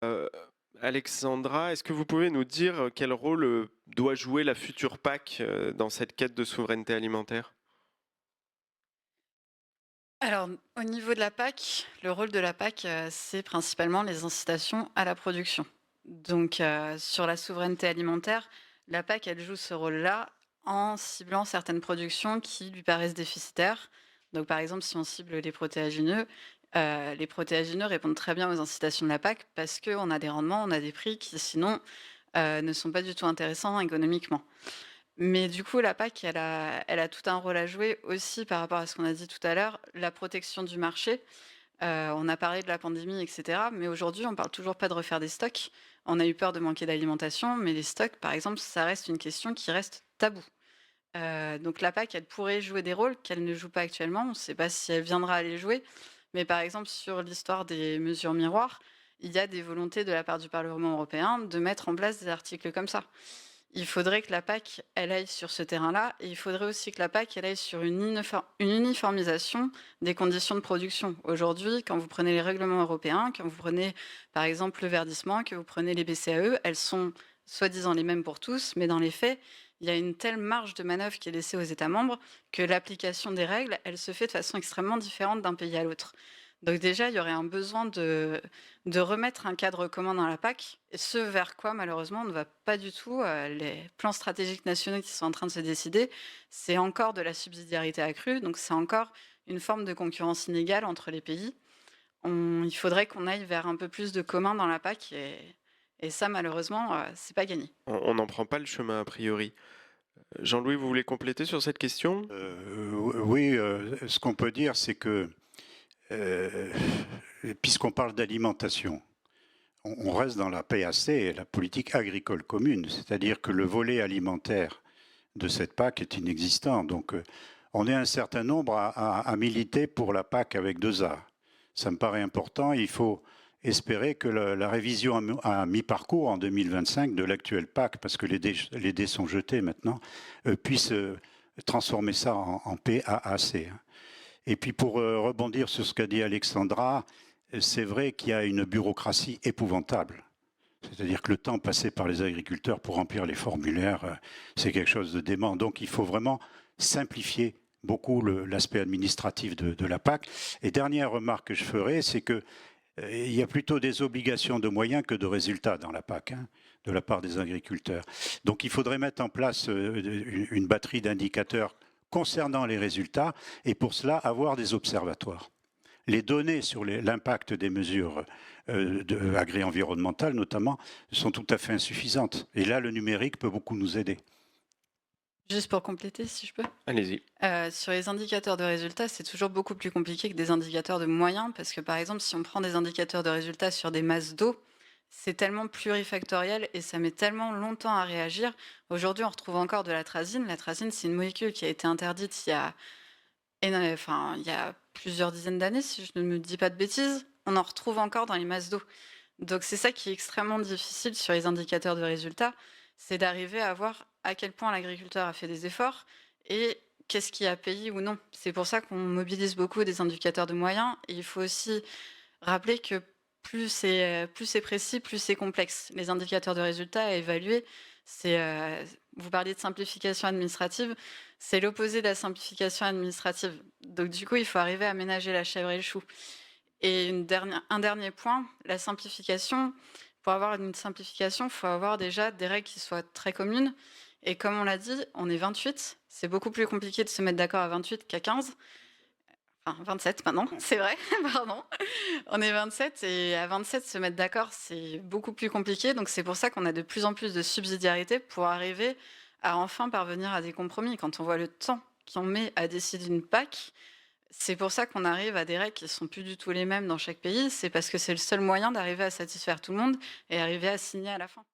Euh, Alexandra, est-ce que vous pouvez nous dire quel rôle doit jouer la future PAC dans cette quête de souveraineté alimentaire? Alors, au niveau de la PAC, le rôle de la PAC, c'est principalement les incitations à la production. Donc, sur la souveraineté alimentaire, la PAC, elle joue ce rôle-là en ciblant certaines productions qui lui paraissent déficitaires. Donc, par exemple, si on cible les protéagineux répondent très bien aux incitations de la PAC parce qu'on a des rendements, on a des prix qui sinon, ne sont pas du tout intéressants économiquement. Mais du coup, la PAC, elle a tout un rôle à jouer aussi par rapport à ce qu'on a dit tout à l'heure, la protection du marché. On a parlé de la pandémie et cetera, mais aujourd'hui, on parle toujours pas de refaire des stocks. On a eu peur de manquer d'alimentation, mais les stocks, par exemple, ça reste une question qui reste taboue. Donc la PAC, elle pourrait jouer des rôles qu'elle ne joue pas actuellement. On ne sait pas si elle viendra à les jouer, mais par exemple, sur l'histoire des mesures miroirs, il y a des volontés de la part du Parlement européen de mettre en place des articles comme ça. Il faudrait que la PAC, elle aille sur ce terrain-là et il faudrait aussi que la PAC, elle aille sur une uniformisation des conditions de production. Aujourd'hui, quand vous prenez les règlements européens, quand vous prenez par exemple le verdissement, que vous prenez les BCAE, elles sont soi-disant les mêmes pour tous, mais dans les faits, il y a une telle marge de manœuvre qui est laissée aux États membres que l'application des règles, elle se fait de façon extrêmement différente d'un pays à l'autre. Donc déjà, il y aurait un besoin de remettre un cadre commun dans la PAC, et ce vers quoi malheureusement on ne va pas du tout. Les plans stratégiques nationaux qui sont en train de se décider, c'est encore de la subsidiarité accrue, donc c'est encore une forme de concurrence inégale entre les pays. Il faudrait qu'on aille vers un peu plus de commun dans la PAC, et ça malheureusement, c'est pas gagné. On n'en prend pas le chemin a priori. Jean-Louis, vous voulez compléter sur cette question? Oui, ce qu'on peut dire, c'est que, euh, puisqu'on parle d'alimentation, on reste dans la PAC, la politique agricole commune, c'est-à-dire que le volet alimentaire de cette PAC est inexistant. Donc, on est un certain nombre à militer pour la PAC avec deux A. Ça me paraît important. Il faut espérer que la révision à mi-parcours en 2025 de l'actuelle PAC, parce que les dés sont jetés maintenant, puisse transformer ça en PAAC. Et puis pour rebondir sur ce qu'a dit Alexandra, c'est vrai qu'il y a une bureaucratie épouvantable. C'est-à-dire que le temps passé par les agriculteurs pour remplir les formulaires, c'est quelque chose de dément. Donc il faut vraiment simplifier beaucoup l'aspect administratif de la PAC. Et dernière remarque que je ferai, c'est que il y a plutôt des obligations de moyens que de résultats dans la PAC, hein, de la part des agriculteurs. Donc il faudrait mettre en place une batterie d'indicateurs concernant les résultats et pour cela avoir des observatoires. Les données sur l'impact des mesures agri-environnementales notamment sont tout à fait insuffisantes. Et là, le numérique peut beaucoup nous aider. Juste pour compléter, si je peux. Allez-y. Sur les indicateurs de résultats, c'est toujours beaucoup plus compliqué que des indicateurs de moyens parce que, par exemple, si on prend des indicateurs de résultats sur des masses d'eau, c'est tellement plurifactoriel et ça met tellement longtemps à réagir. Aujourd'hui, on retrouve encore de l'atrazine. L'atrazine, c'est une molécule qui a été interdite il y a plusieurs dizaines d'années, si je ne me dis pas de bêtises. On en retrouve encore dans les masses d'eau. Donc c'est ça qui est extrêmement difficile sur les indicateurs de résultats, c'est d'arriver à voir à quel point l'agriculteur a fait des efforts et qu'est-ce qui a payé ou non. C'est pour ça qu'on mobilise beaucoup des indicateurs de moyens et il faut aussi rappeler que plus c'est précis, plus c'est complexe. Les indicateurs de résultats à évaluer, vous parliez de simplification administrative, c'est l'opposé de la simplification administrative. Donc du coup, il faut arriver à ménager la chèvre et le chou. Et un dernier point, la simplification. Pour avoir une simplification, il faut avoir déjà des règles qui soient très communes. Et comme on l'a dit, on est 28. C'est beaucoup plus compliqué de se mettre d'accord à 28 qu'à 15. Enfin, 27 maintenant, c'est vrai, pardon. On est 27 et à 27, se mettre d'accord, c'est beaucoup plus compliqué. Donc c'est pour ça qu'on a de plus en plus de subsidiarité pour arriver à enfin parvenir à des compromis. Quand on voit le temps qu'on met à décider une PAC, c'est pour ça qu'on arrive à des règles qui sont plus du tout les mêmes dans chaque pays. C'est parce que c'est le seul moyen d'arriver à satisfaire tout le monde et arriver à signer à la fin.